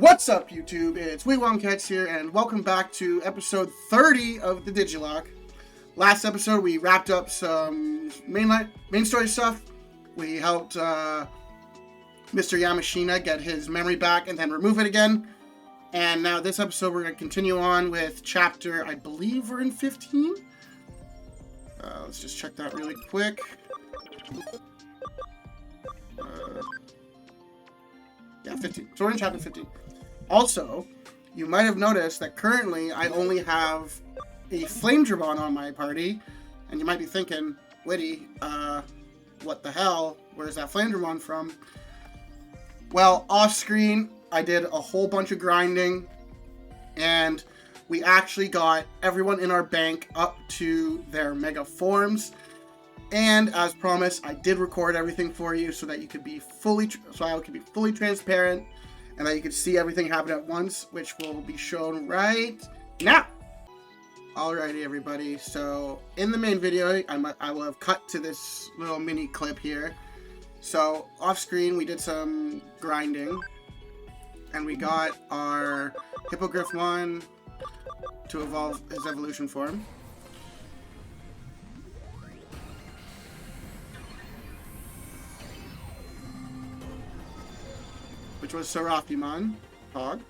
What's up, YouTube? It's WeWomCats here, and welcome back to episode 30 of the Digilocke. Last episode, we wrapped up some main story stuff. We helped Mr. Yamashina get his memory back and then remove it again. And now this episode, we're going to continue on with chapter, I believe we're in 15? Let's just check that really quick. Yeah, 15. So we're in chapter 15. Also, you might have noticed that currently I only have a Digimon on my party, and you might be thinking, Witty, what the hell? Where's that Digimon from? Well, off screen, I did a whole bunch of grinding, and we actually got everyone in our bank up to their mega forms. And as promised, I did record everything for you so that you could be fully transparent, and that you could see everything happen at once, which will be shown right now. Alrighty, everybody. So in the main video, I will have cut to this little mini clip here. So off screen, we did some grinding, and we got our Hippogriffmon to evolve his evolution form. Which was Seraphimon, Hog.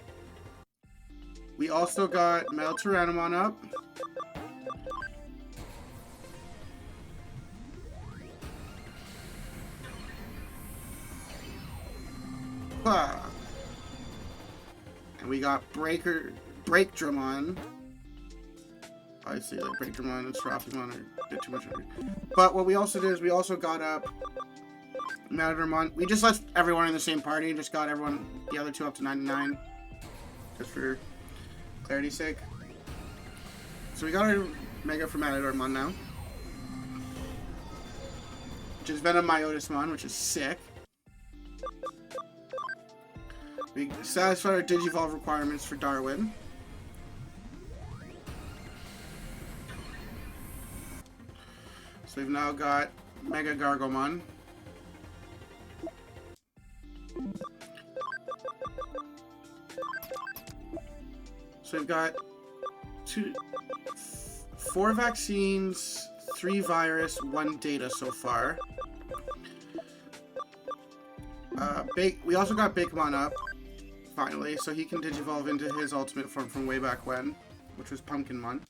We also got Male Triceramon up. And we got Breakdramon. Obviously, like Breakdramon and Seraphimon are a bit too much. But what we also did is we also got up Wizardmon. We just left everyone in the same party, just got the other two up to 99, just for clarity's sake. So we got our Mega for Wizardmon now, which is Venomyotismon, which is sick. We satisfied our Digi-volve requirements for Darwin. So we've now got Mega Gargomon. So we've got 4 vaccines, 3 virus, 1 data so far. We also got Bigmon up, finally, so he can digivolve into his ultimate form from way back when, which was Pumpkinmon.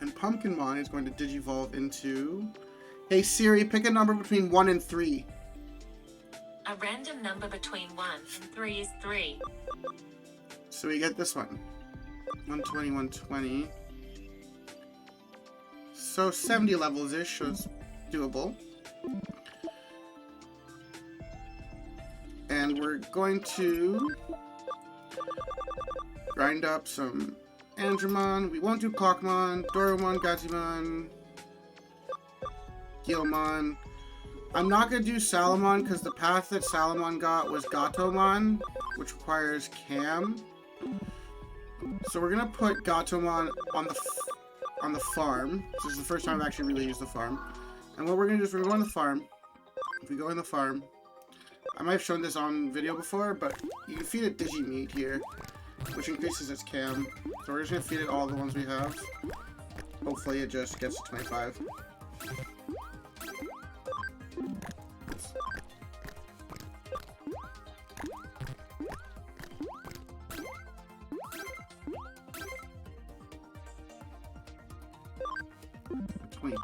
And Pumpkinmon is going to digivolve into... Hey Siri, pick a number between 1 and 3. A random number between 1 and 3 is 3. So we get this one. 120, 120. So 70 levels-ish, so it's doable. And we're going to grind up some Andromon. We won't do Clockmon, Doromon, Gazimon, Gilmon. I'm not going to do Salamon because the path that Salamon got was Gatomon, which requires Cam. So we're going to put Gatomon on the farm. This is the first time I've actually really used the farm. And what we're going to do is we're going to go on the farm. If we go in the farm, I might have shown this on video before, but you can feed it Digimeat here, which increases its Cam. So we're just going to feed it all the ones we have. Hopefully it just gets to 25.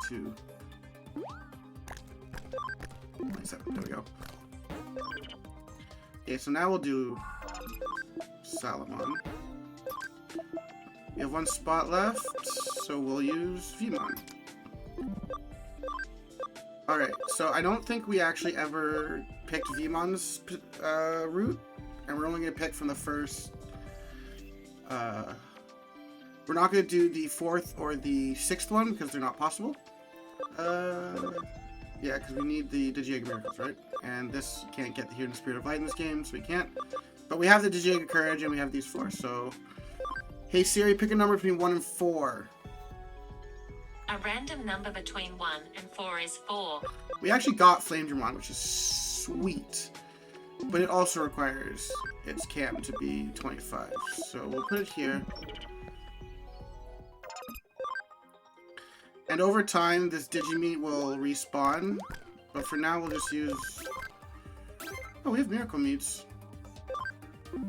Two. 27. There we go. Okay, so now we'll do Salamon. We have 1 spot left, so we'll use Vmon. Alright, so I don't think we actually ever picked Vmon's route, and we're only going to pick from the first... we're not going to do the 4th or the 6th one, because they're not possible. Yeah, because we need the Digi-Egg Miracles, right? And this, you can't get the Hidden Spirit of Light in this game, so we can't. But we have the Digi-Egg Courage, and we have these 4, so... Hey Siri, pick a number between 1 and 4. A random number between 1 and 4 is 4. We actually got Digimon, which is sweet. but it also requires its cam to be 25. So we'll put it here. And over time, this Digimeat will respawn. But for now, we'll just use... Oh, we have Miracle Meats. There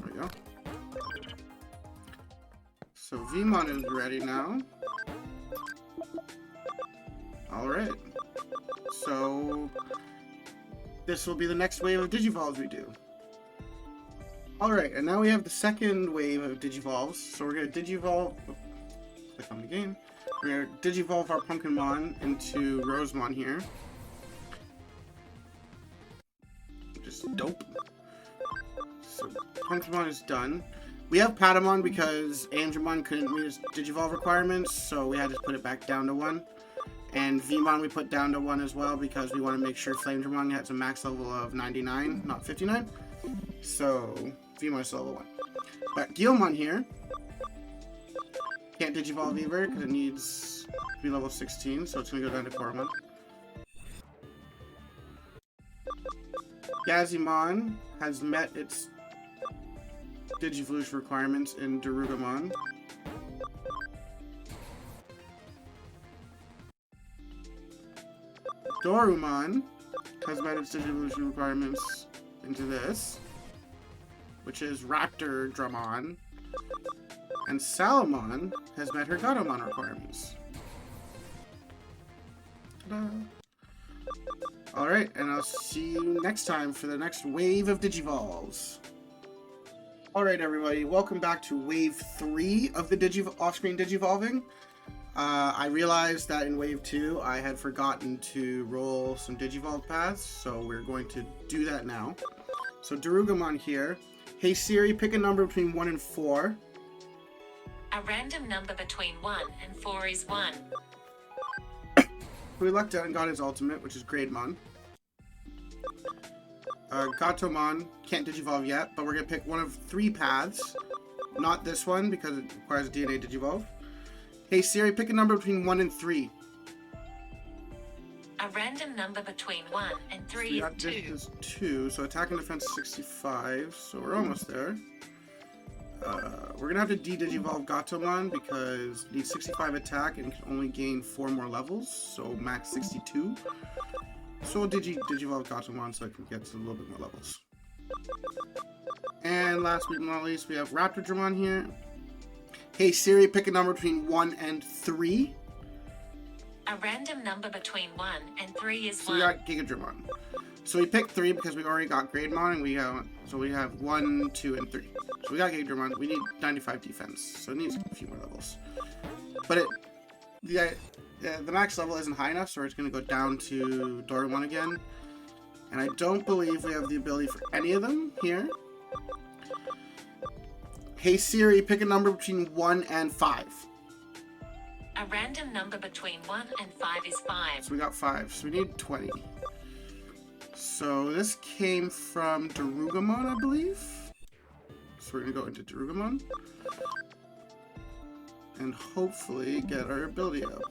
we go. So Vmon is ready now. Alright. So this will be the next wave of Digivolves we do. Alright, and now we have the second wave of Digivolves. So we're going to Digivolve... Click on the game. We're going to Digivolve our Pumpkinmon into Rosemon here. Just dope. So Pumpkinmon is done. We have Patamon because Andromon couldn't meet his Digivolve requirements, so we had to put it back down to 1. And Vmon we put down to 1 as well because we want to make sure Flamedramon has a max level of 99, not 59. So Vmon is level 1. But Guilmon here can't Digivolve either because it needs to be level 16, so it's going to go down to Coromon. Gazimon has met its Digivolution requirements in Darugamon. Dorumon has met its Digivolution requirements into this, which is Raptor Dramon. And Salamon has met her Gatomon requirements. Alright, and I'll see you next time for the next wave of Digivolves. Alright everybody, welcome back to Wave 3 of the off-screen Digivolving. I realized that in Wave 2 I had forgotten to roll some Digivolve paths, so we're going to do that now. So Darugamon here. Hey Siri, pick a number between 1 and 4. A random number between 1 and 4 is 1. We lucked out and got his ultimate, which is Grademon. Gatomon can't Digivolve yet, but we're going to pick one of 3 paths. Not this one, because it requires a DNA Digivolve. Hey Siri, pick a number between 1 and 3. A random number between 1 and 3 So is 2. This is 2, so attack and defense is 65, so we're almost there. We're going to have to de-digivolve Gatomon because it needs 65 attack and can only gain 4 more levels, so max 62. So we'll digivolve Gatomon so it can get to a little bit more levels. And last but not least, we have Raptor Dramon here. Hey Siri, pick a number between 1 and 3. A random number between 1 and 3 is 1. So we got Gigadramon. So we picked 3 because we already got Grademon, and we have 1, 2, and 3. So we got Gigadramon. We need 95 defense, so it needs a few more levels. But the max level isn't high enough, so it's going to go down to Dorumon again. And I don't believe we have the ability for any of them here. Hey Siri, pick a number between 1 and 5. A random number between 1 and 5 is 5. So we got 5, so we need 20. So this came from Darugamon, I believe. So we're going to go into Darugamon. And hopefully get our ability up.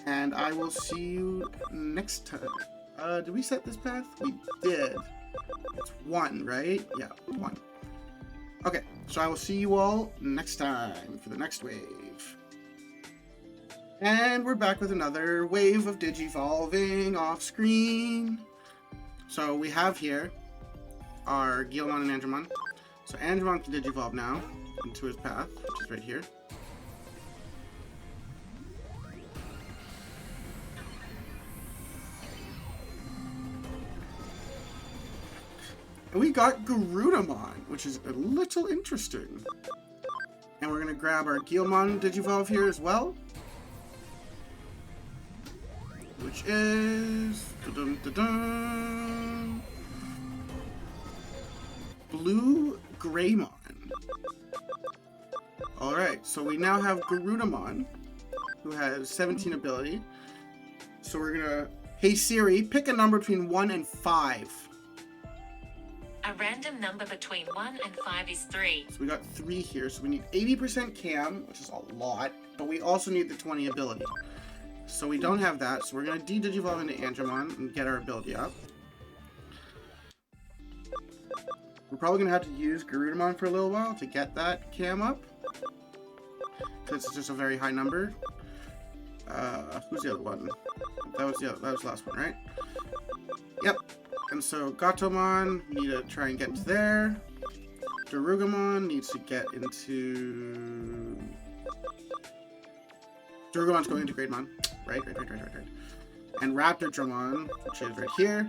And I will see you next time. Did we set this path? We did. It's 1, right? Yeah, 1. Okay, so I will see you all next time for the next wave. And we're back with another wave of Digivolving off screen. So we have here our Guilmon and Andromon. So Andromon can Digivolve now into his path, which is right here. And we got Garudamon, which is a little interesting. And we're going to grab our Guilmon Digivolve here as well. Which is... Blue Greymon. Alright, so we now have Garudamon, who has 17 ability. So we're going to... Hey Siri, pick a number between 1 and 5. A random number between 1 and 5 is 3. So we got 3 here, so we need 80% cam, which is a lot, but we also need the 20 ability. So we don't have that, so we're going to de-digivolve into Angemon and get our ability up. We're probably going to have to use Garudamon for a little while to get that cam up, because it's just a very high number. Who's the other one? That was the last one, right? Yep. And so Gatomon, we need to try and get into there. Darugamon needs to get into... Darugamon's going into Greymon. Right. And Raptordramon, which is right here,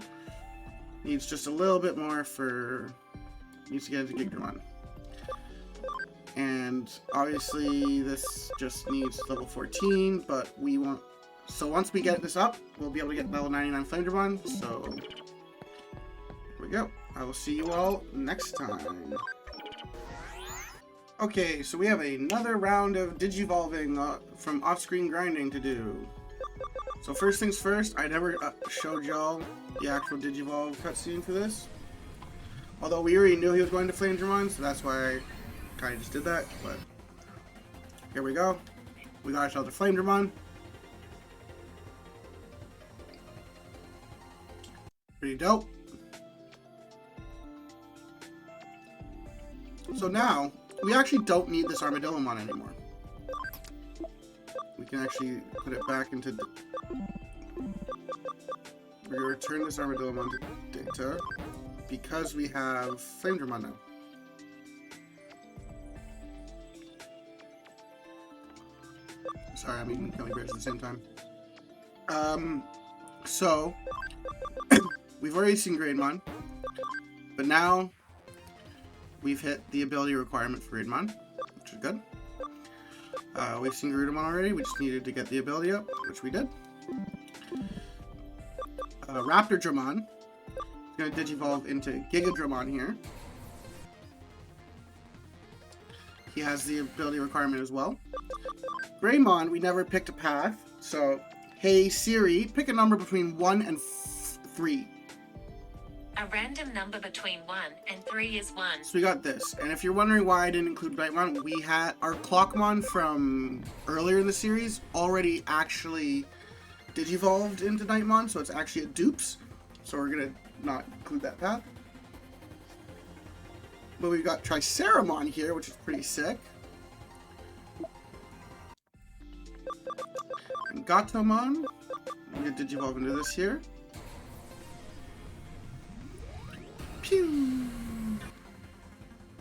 needs just a little bit more for... needs to get into Gigadramon. And obviously this just needs level 14, but we want... So once we get this up, we'll be able to get level 99 Flamedramon, so... Here we go. I will see you all next time. Okay, so we have another round of Digivolving from off-screen grinding to do. So first things first, I never showed y'all the actual Digivolve cutscene for this. Although we already knew he was going to Flamedramon, so that's why I kind of just did that, but... Here we go. We got ourselves a Flamedramon. Pretty dope. So now, we actually don't need this Armadillomon anymore. We can actually put it back into... We're going to return this Armadillomon to data because we have Flamedramon now. Sorry, I'm eating gummy bears at the same time. So, we've already seen Greymon, but now we've hit the ability requirement for Greymon, which is good. We've seen Garudamon already, we just needed to get the ability up, which we did. Raptordramon is going to Digivolve into Gigadramon here. He has the ability requirement as well. Greymon, we never picked a path, so hey Siri, pick a number between 1 and 3. A random number between 1 and 3 is 1. So we got this, and if you're wondering why I didn't include Nightmon, we had our Clockmon from earlier in the series already actually Digivolved into Nightmon, so it's actually a dupes, so we're gonna not include that path. But we've got Triceramon here, which is pretty sick. And Gatomon, we get Digivolve into this here. Pew!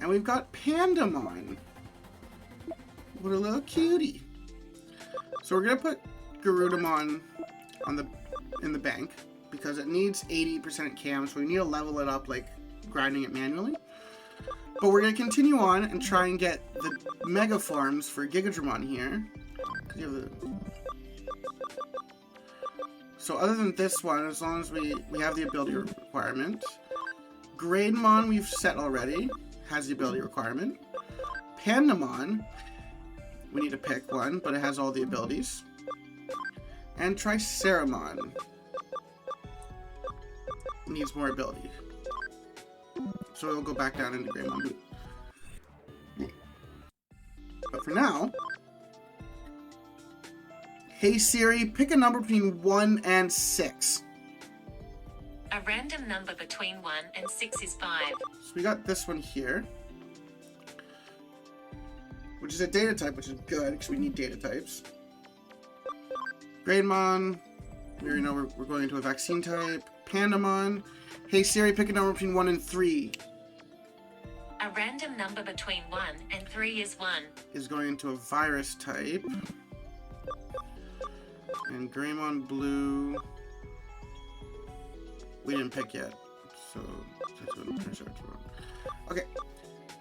And we've got Pandamon. What a little cutie. So we're gonna put Garudamon in the bank because it needs 80% cam, so we need to level it up like grinding it manually. But we're gonna continue on and try and get the Mega Forms for Gigadramon here. So other than this one, as long as we have the ability requirement. Greymon we've set already, has the ability requirement. Pandamon, we need to pick one, but it has all the abilities. And Triceramon needs more ability. So it'll go back down into Greymon. But for now, hey Siri, pick a number between 1 and 6. A random number between 1 and 6 is 5. So we got this one here, which is a data type, which is good because we need data types. Greymon, we already know we're going into a vaccine type. Pandamon, hey Siri, pick a number between 1 and 3. A random number between 1 and 3 is 1. Is going into a virus type. And Greymon Blue, we didn't pick yet. So, okay.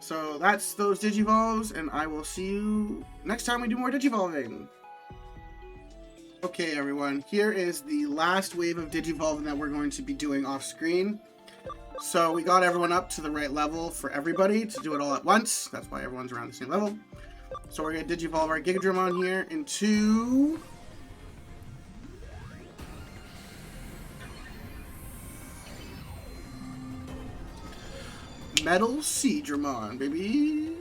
So that's those Digivolves, and I will see you next time we do more Digivolving. Okay, everyone, here is the last wave of Digivolving that we're going to be doing off screen. So we got everyone up to the right level for everybody to do it all at once. That's why everyone's around the same level. So we're going to Digivolve our Gigadramon here into... Metal Seadramon, baby.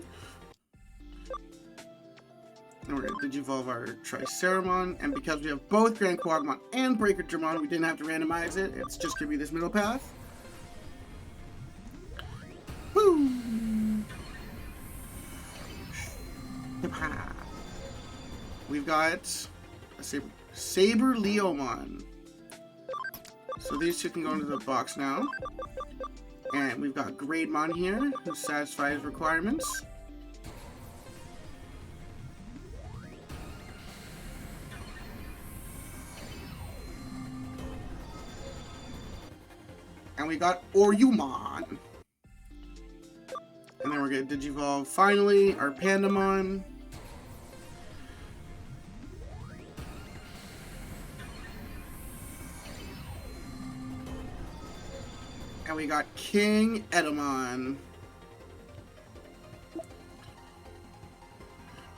And we're going Digivolve our Triceramon, and because we have both Grand Quagmon and Breaker Dramon, we didn't have to randomize it. It's just gonna be this middle path. Woo! We've got a Saber Leomon. So these two can go into the box now. And we've got Grademon here, who satisfies requirements. And we got Orumon. And then we're going to Digivolve finally our Pandamon. And we got King Edamon.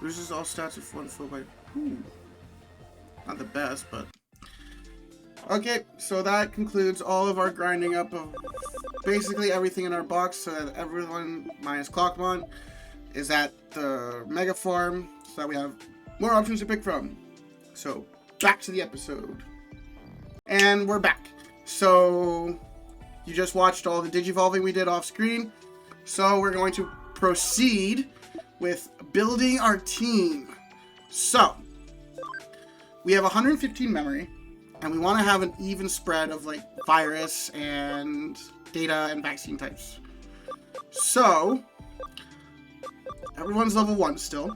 Loses all stats if one full by. Not the best, but. Okay, so that concludes all of our grinding up of basically everything in our box, so that everyone minus Clockmon is at the Mega Form, so that we have more options to pick from. So, back to the episode. And we're back. So, you just watched all the Digi-volving we did off screen. So, we're going to proceed with building our team. So, we have 115 memory. And we want to have an even spread of like virus and data and vaccine types. So, everyone's level 1 still.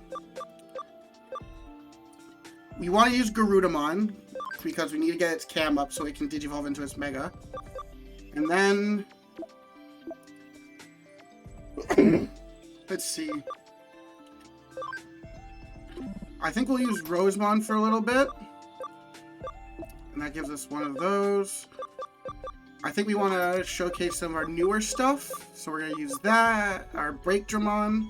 We want to use Garudamon because we need to get its cam up so it can digivolve into its mega. And then, let's see. I think we'll use Rosemon for a little bit. And that gives us one of those. I think we want to showcase some of our newer stuff. So we're going to use that. Our Break Dramon.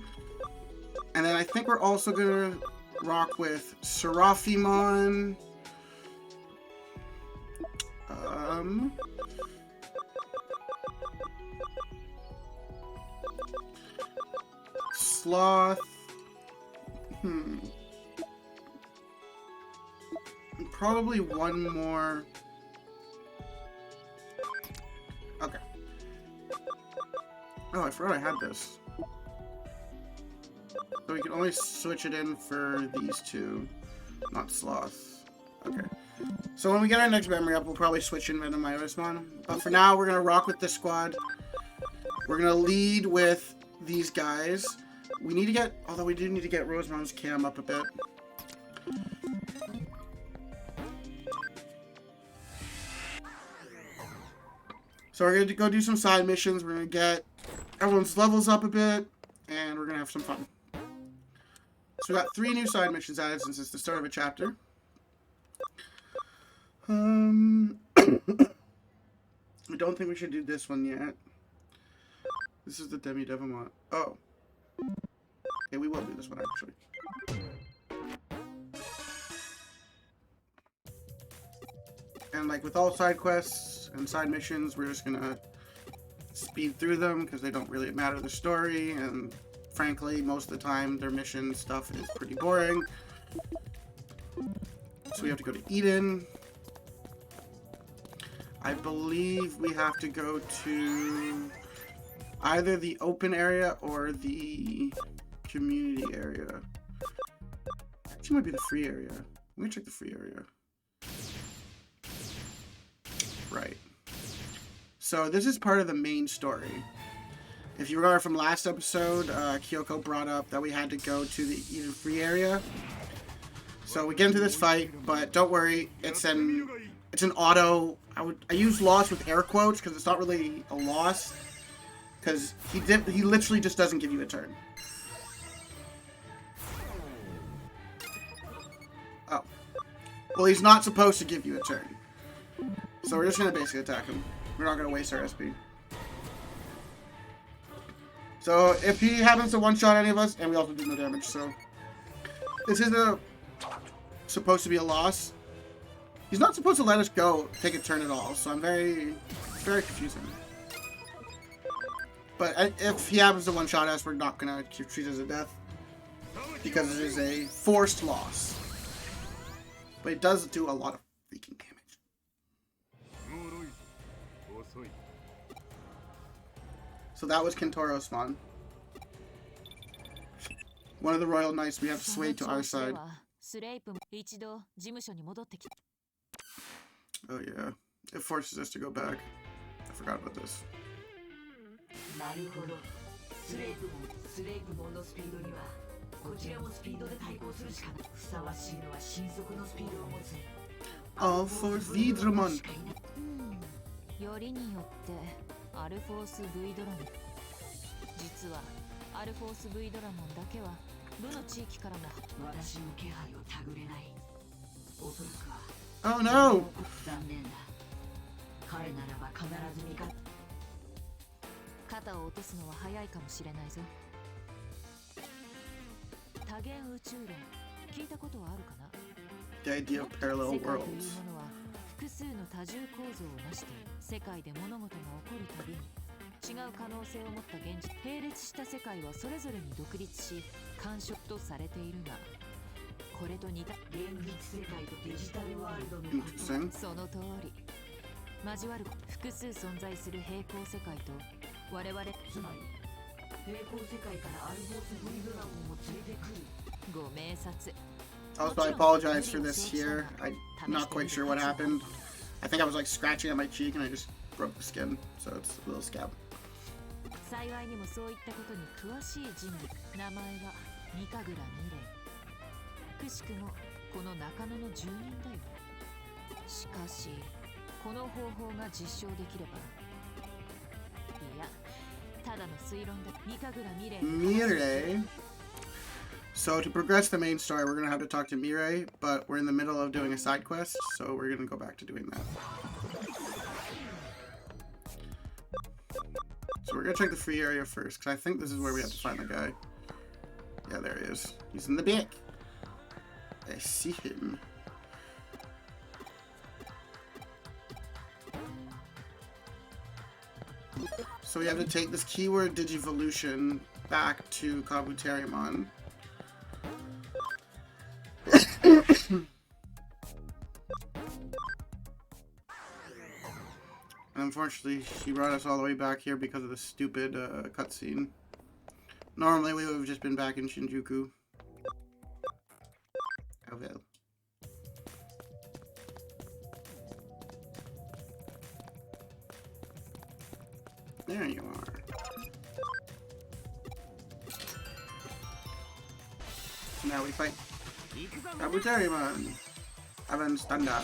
And then I think we're also going to rock with Seraphimon. Sloth. Probably one more. Okay. Oh, I forgot I had this. So we can only switch it in for these two, not Sloth. Okay. So when we get our next memory up, we'll probably switch in Randomized. But for now, we're going to rock with this squad. We're going to lead with these guys. We need to get, although we do need to get Rosemon's cam up a bit. So we're going to go do some side missions. We're going to get everyone's levels up a bit. And we're going to have some fun. So we got 3 new side missions added since it's the start of a chapter. I don't think we should do this one yet. This is the Demi-Devamon. Oh. Okay, we will do this one actually. And like with all side quests and side missions, we're just gonna speed through them because they don't really matter the story, and frankly, most of the time their mission stuff is pretty boring. So we have to go to Eden. I believe we have to go to either the open area or the community area. Actually, might be the free area. Let me check the free area. Right. So this is part of the main story. If you remember from last episode, Kyoko brought up that we had to go to the Eden free area. So we get into this fight, but don't worry, it's an auto. I use loss with air quotes because it's not really a loss, because he literally just doesn't give you a turn. Oh. Well, he's not supposed to give you a turn. So we're just going to basically attack him. We're not going to waste our SP. So if he happens to one-shot any of us, and we also do no damage, so this isn't supposed to be a loss. He's not supposed to let us go take a turn at all, so I'm very confusing. But if he happens to one-shot us, we're not going to treat it as a death. because it is a forced loss. But it does do a lot of freaking damage. So that was Kentorosmon. One of the royal knights we have swayed to our side. Oh yeah, it forces us to go back. I forgot about this. All for Wizardmon. Oh no! The idea of parallel worlds. Interesting. Also, I apologize for this here. I'm not quite sure what happened. I think I was like scratching at my cheek and I just broke the skin, so it's a little scab. Mirei. So to progress the main story, we're gonna have to talk to Mirei, but we're in the middle of doing a side quest, so we're gonna go back to doing that. So we're gonna check the free area first, because I think this is where we have to find the guy. Yeah, there he is. He's in the back. I see him. So we have to take this keyword Digi-volution back to Triceramon. And unfortunately, she brought us all the way back here because of the stupid cutscene. Normally, we would have just been back in Shinjuku. Oh well. There you are. So now we fight Triceramon. Avan Standa.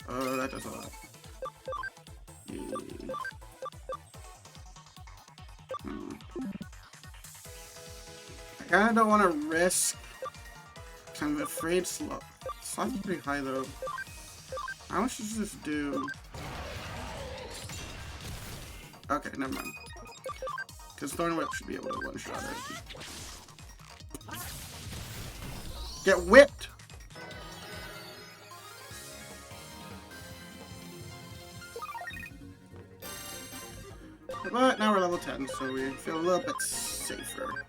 Oh, that does a lot. Yeah. I kinda don't want to risk. I'm afraid Sloth's pretty high though. How much does this do? Okay, never mind. Because Thorn Whip should be able to one-shot it. Get whipped! But now we're level 10, so we feel a little bit safer.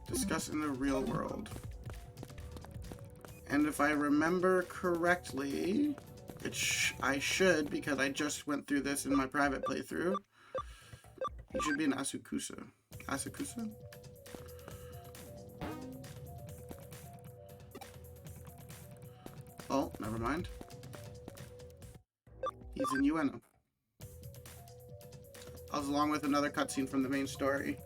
Discuss in the real world. And if I remember correctly, I should, because I just went through this in my private playthrough. He should be an Asakusa. Asakusa? Oh, never mind. He's in Ueno. Along with another cutscene from the main story.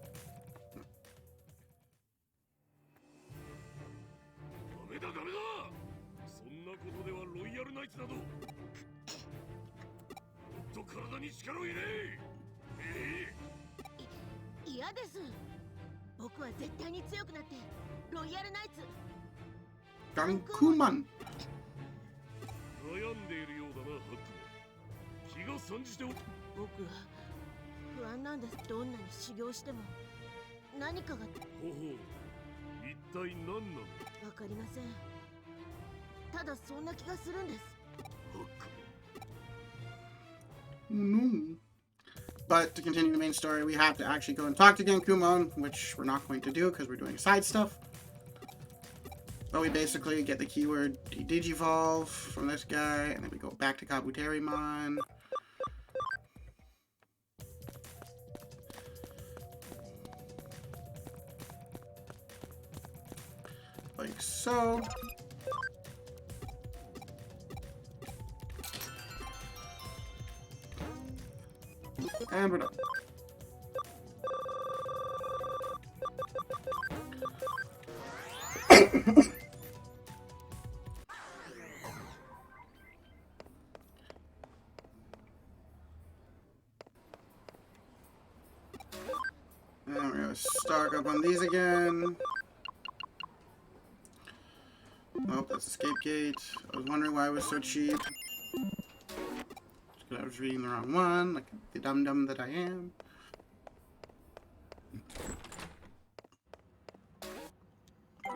Gankuman. かりません。ただそんな気がするんです。 No. But to continue the main story, we have to actually go and talk to Genkumon, which we're not going to do because we're doing side stuff. But we basically get the keyword de-digivolve from this guy, and then we go back to Kabuterimon. Like so. And we're done. And we're gonna stock up on these again. Oh, that's escape gate. I was wondering why it was so cheap. I was reading the wrong one, like the dum-dum that I am.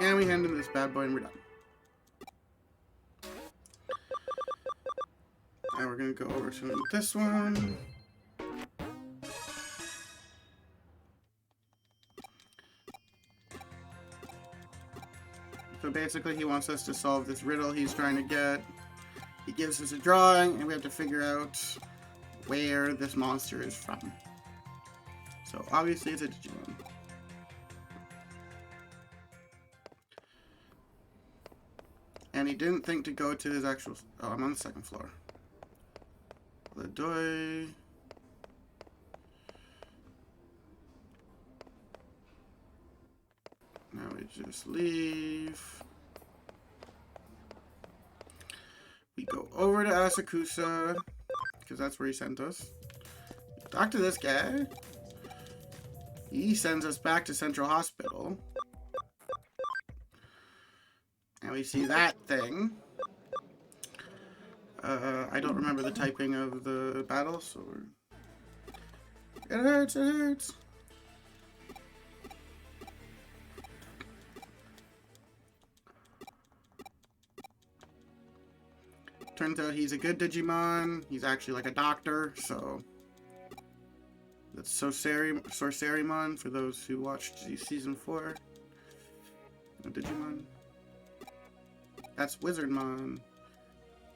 And we hand him this bad boy and we're done. Now we're gonna go over to this one. So basically he wants us to solve this riddle he's trying to get. He gives us a drawing and we have to figure out where this monster is from. So obviously it's a Digimon. And he didn't think to go to his actual... Oh, I'm on the second floor. Ledoy. Now we just leave. We go over to Asakusa, because that's where he sent us. Talk to this guy. He sends us back to Central Hospital. And we see that thing. I don't remember the typing of the battle, so we're... It hurts, it hurts. Turns out he's a good Digimon. He's actually like a doctor, so... That's Sorcerimon, for those who watched Season 4 of Digimon. That's Wizardmon.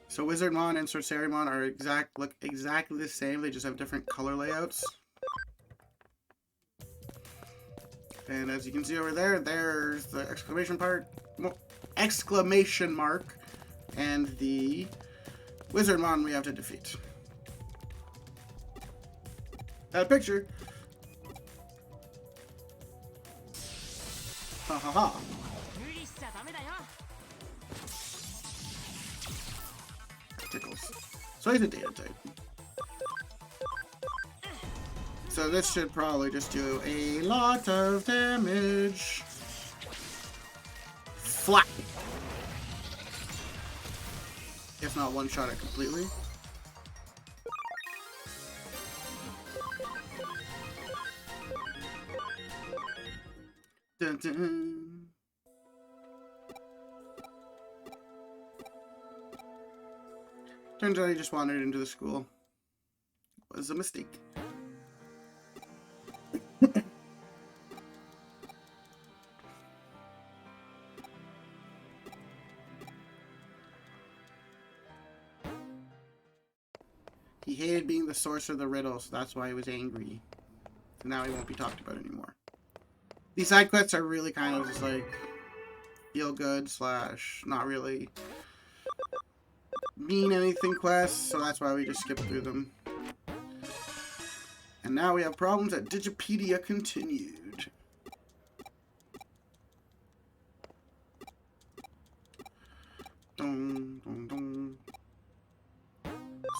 So Wizardmon and Sorcerimon are look exactly the same, they just have different color layouts. And as you can see over there, there's the exclamation mark and the Wizardmon we have to defeat. That picture. Ha ha ha. Tickles. So he's a data type. So this should probably just do a lot of damage. Flat. If not one-shot it completely. Dun, dun. Turns out he just wandered into the school. It was a mistake. He hated being the source of the riddle, so that's why he was angry. And now he won't be talked about anymore. These side quests are really kind of just like feel good slash not really mean anything quests, so that's why we just skip through them. And now we have problems at Digipedia continued. Dun, dun, dun.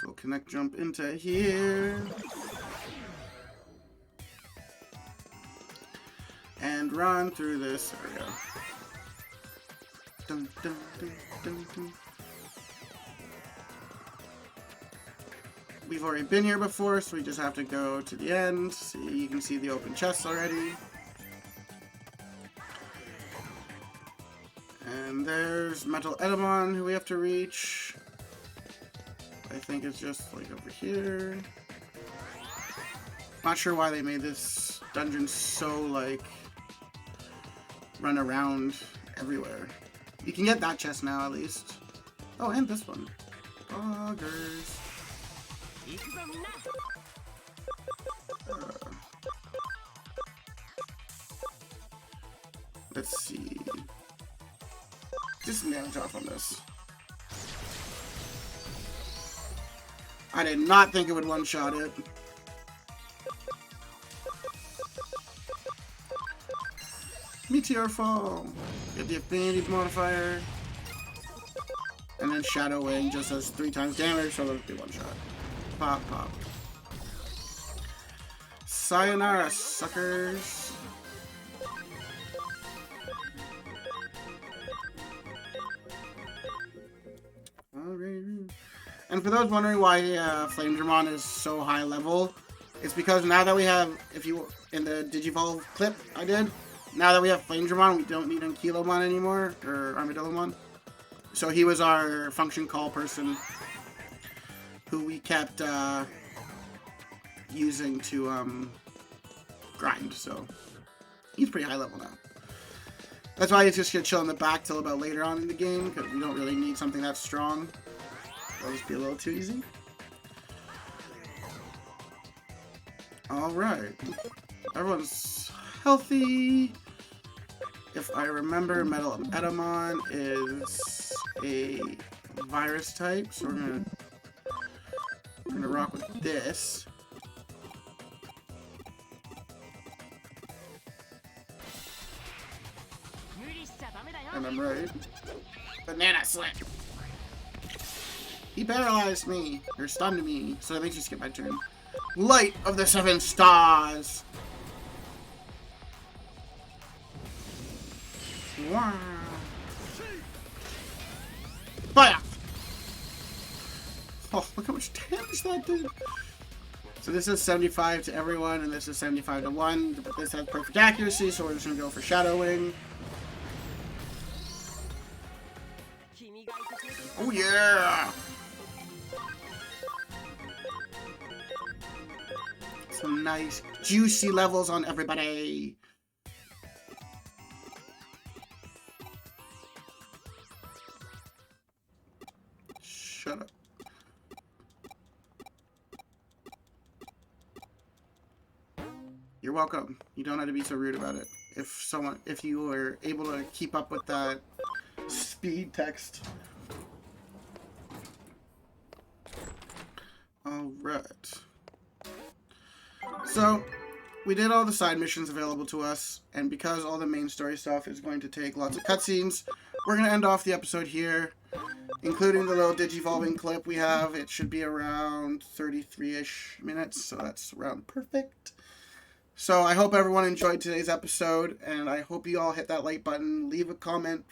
So connect jump into here. And run through this area. Dun, dun, dun, dun, dun. We've already been here before, so we just have to go to the end. See, you can see the open chests already. And there's Metal Edamon, who we have to reach. I think it's just like over here. Not sure why they made this dungeon so like run around everywhere. You can get that chest now at least. Oh, and this one. Boggers. Let's see. Just some damage off on this. I did not think it would one-shot it. Meteor Fall. Get the affinity modifier. And then Shadow Wing just does 3 times damage, so it'll be one shot. Pop, pop. Sayonara, suckers. And for those wondering why Flamedramon is so high level, it's because now that we have, if you, in the Digi-volve clip I did, now that we have Flamedramon, we don't need Ankylomon anymore, or Armadillomon. So he was our function call person who we kept using to grind, so he's pretty high level now. That's why he's just gonna chill in the back till about later on in the game, because we don't really need something that strong. That'll just be a little too easy. Alright. Everyone's healthy. If I remember, Metal Edamon is a virus type, so we're gonna rock with this. And I'm right. Banana Slit. He paralyzed me, or stunned me, so that makes you skip my turn. Light of the 7 stars. Wow. Fire! Oh, look how much damage that did. So this is 75 to everyone, and this is 75 to 1. But this has perfect accuracy, so we're just gonna go for Shadow Wing. Oh yeah! Some nice juicy levels on everybody. Shut up. You're welcome. You don't have to be so rude about it. If you were able to keep up with that speed text. Alright. So, we did all the side missions available to us, and because all the main story stuff is going to take lots of cutscenes, we're going to end off the episode here, including the little Digi-volving clip we have. It should be around 33-ish minutes, so that's around perfect. So, I hope everyone enjoyed today's episode, and I hope you all hit that like button. Leave a comment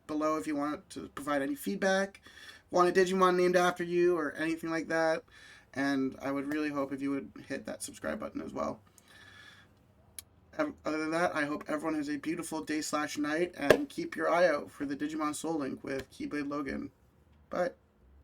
below if you want to provide any feedback, want a Digimon named after you, or anything like that. And I would really hope if you would hit that subscribe button as well. Other than that, I hope everyone has a beautiful day/night, and keep your eye out for the Digimon Soul Link with Keyblade Logan. Bye.